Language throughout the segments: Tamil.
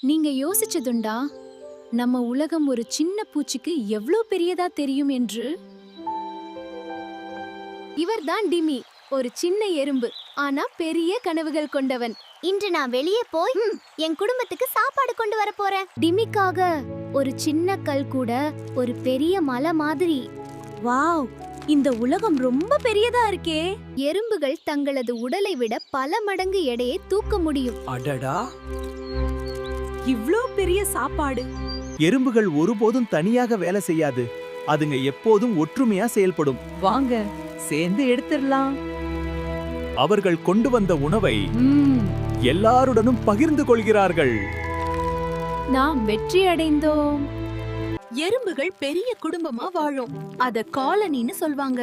நீங்க யோசிச்சதுண்டா நம்ம உலகம் ஒரு சின்ன பூச்சிக்கு எவ்ளோ பெரியதா தெரியும் என்று? இவர்தான் டிமி, ஒரு சின்ன எறும்பு, ஆனா பெரிய கனவுகள் கொண்டவன். இன்று நான் வெளியே போய் என் குடும்பத்துக்கு சாப்பாடு கொண்டு வர போறேன். டிமிக்காக ஒரு சின்ன கல் கூட ஒரு பெரிய மலை மாதிரி. வாவ், இந்த உலகம் ரொம்ப பெரியதா இருக்கே. எறும்புகள் தங்களது உடலை விட பல மடங்கு எடையை தூக்க முடியும். அடடா, இவ்ளோ பெரிய சாப்பாடு. எறும்புகள் ஒருபோதும் தனியாக வேலை செய்யாது. அதுங்க எப்போதும் ஒற்றுமையா செயல்படும். வாங்க சேர்ந்து எடுத்துடலாம். அவர்கள் கொண்டு வந்த உணவை எல்லாருடனும் பகிர்ந்து கொள்கிறார்கள். நாம் வெற்றி அடைந்தோம். எறும்புகள் பெரிய குடும்பமா வாழும். அத காலனின்னு சொல்வாங்க.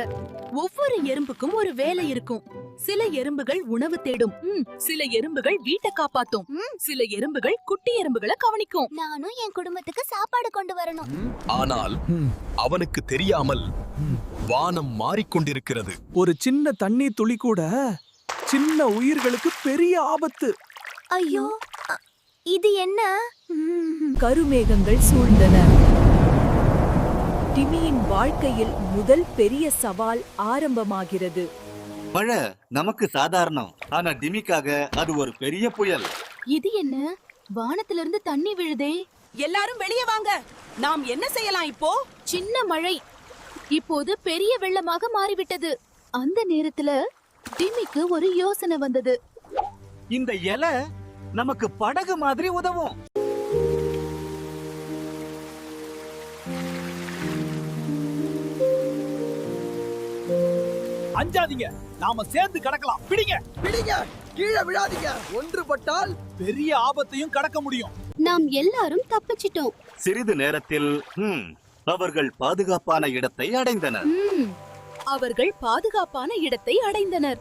ஒவ்வொரு எறும்புக்கும் ஒரு வேலை இருக்கும். சில எறும்புகள் உணவு தேடும், சில எறும்புகள் வீட்டை காப்பாத்தும், சில எறும்புகள் குட்டி எறும்புகளை கவனிக்கும். நானும் என் குடும்பத்துக்கு சாப்பாடு கொண்டு வரணும். ஆனால் அவனுக்கு தெரியாமல் வானம் மாறிக்கொண்டிருக்கிறது. ஒரு சின்ன தண்ணீர் துளி கூட சின்ன உயிர்களுக்கு பெரிய ஆபத்து. ஐயோ, இது என்ன? கருமேகங்கள் சூழ்ந்தன. டிமியின் வாழ்க்கையில் முதல் பெரிய சவால் ஆரம்பமாகிறது. மழை நமக்கு சாதாரணம், ஆனா டிமிக்காக அது ஒரு பெரிய புயல். இது என்ன? வானத்திலிருந்து தண்ணி விழுதே. எல்லாரும் வெளியே வாங்க. நாம் என்ன செய்யலாம் இப்போ? சின்ன மழை இப்போது பெரிய வெள்ளமாக மாறிவிட்டது. அந்த நேரத்துல டிமிக்கு ஒரு யோசனை வந்தது. இந்த இலை நமக்கு படகு மாதிரி உதவும். அஞ்சாதீங்க, நாம சேர்ந்து கடக்கலாம். பிடிங்க பிடிங்க, கீழே விழாதீங்க. ஒன்றுபட்டால் பெரிய ஆபத்தையும் கடக்க முடியும். நாம் எல்லாரும் தப்பிச்சிட்டோம். சிறிது நேரத்தில் அவர்கள் பாதுகாப்பான இடத்தை அடைந்தனர். அவர்கள் பாதுகாப்பான இடத்தை அடைந்தனர்.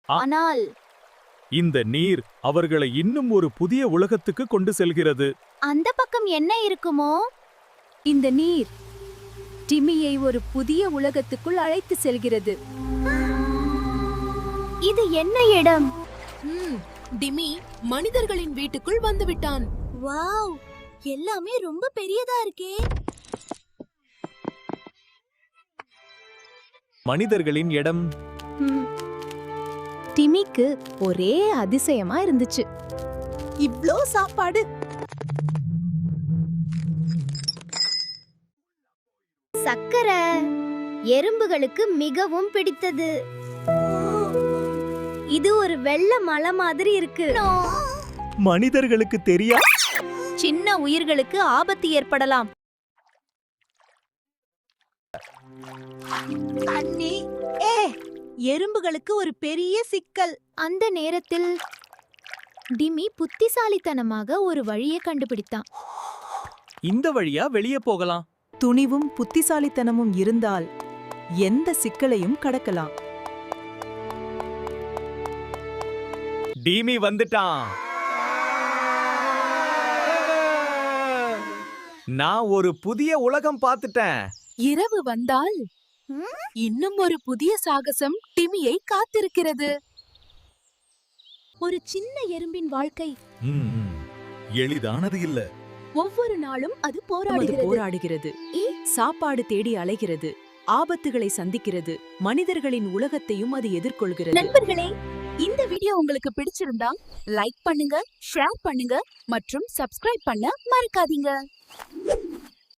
ஆனால் இந்த நீர் அவர்களை இன்னும் ஒரு புதிய உலகத்துக்கு கொண்டு செல்கிறது. அந்த பக்கம் என்ன இருக்குமோ? இந்த நீர் டிமியை ஒரு புதிய உலகத்துக்குள் அழைத்து செல்கிறது. இது என்ன இடம்? டிமி மனிதர்களின் வீட்டுக்குள் வந்து விட்டான். வாவ், எல்லாமே ரொம்ப பெரியதா இருக்கே. மனிதர்களின் இடம் டிமிக்கு ஒரே அதிசயமா இருந்துச்சு. இவ்ளோ சாப்பாடு. சக்கரை எறும்புகளுக்கு மிகவும் பிடித்தது. இது ஒரு வெள்ளை மலை மாதிரி இருக்கு. மனிதர்களுக்கு தெரியா. சின்ன உயிர்களுக்கு ஆபத்து ஏற்படலாம். அண்ணி, எறும்புகளுக்கு ஒரு பெரிய சிக்கல். அந்த நேரத்தில் டிமி புத்திசாலித்தனமாக ஒரு வழியை கண்டுபிடித்தான். இந்த வழியா வெளியே போகலாம். துணிவும் புத்திசாலித்தனமும் இருந்தால் எந்த சிக்கலையும் கடக்கலாம். டிமி வந்துட்டான். நான் ஒரு புதிய உலகம் பார்த்துட்டேன். இரவு வந்தால் இன்னும் ஒரு புதிய சாகசம் டிமியை காத்திருக்கிறது. ஒரு சின்ன எறும்பின் வாழ்க்கை எளிதானது இல்ல. ஒவ்வொரு நாளும் அது போராடுகிறது. சாப்பாடு தேடி அலைகிறது, ஆபத்துகளை சந்திக்கிறது, மனிதர்களின் உலகத்தையும் அது எதிர்கொள்கிறது. நண்பர்களே, இந்த வீடியோ உங்களுக்கு பிடிச்சிருந்தா லைக் பண்ணுங்க, ஷேர் பண்ணுங்க மற்றும் சப்ஸ்கிரைப் பண்ண மறக்காதீங்க.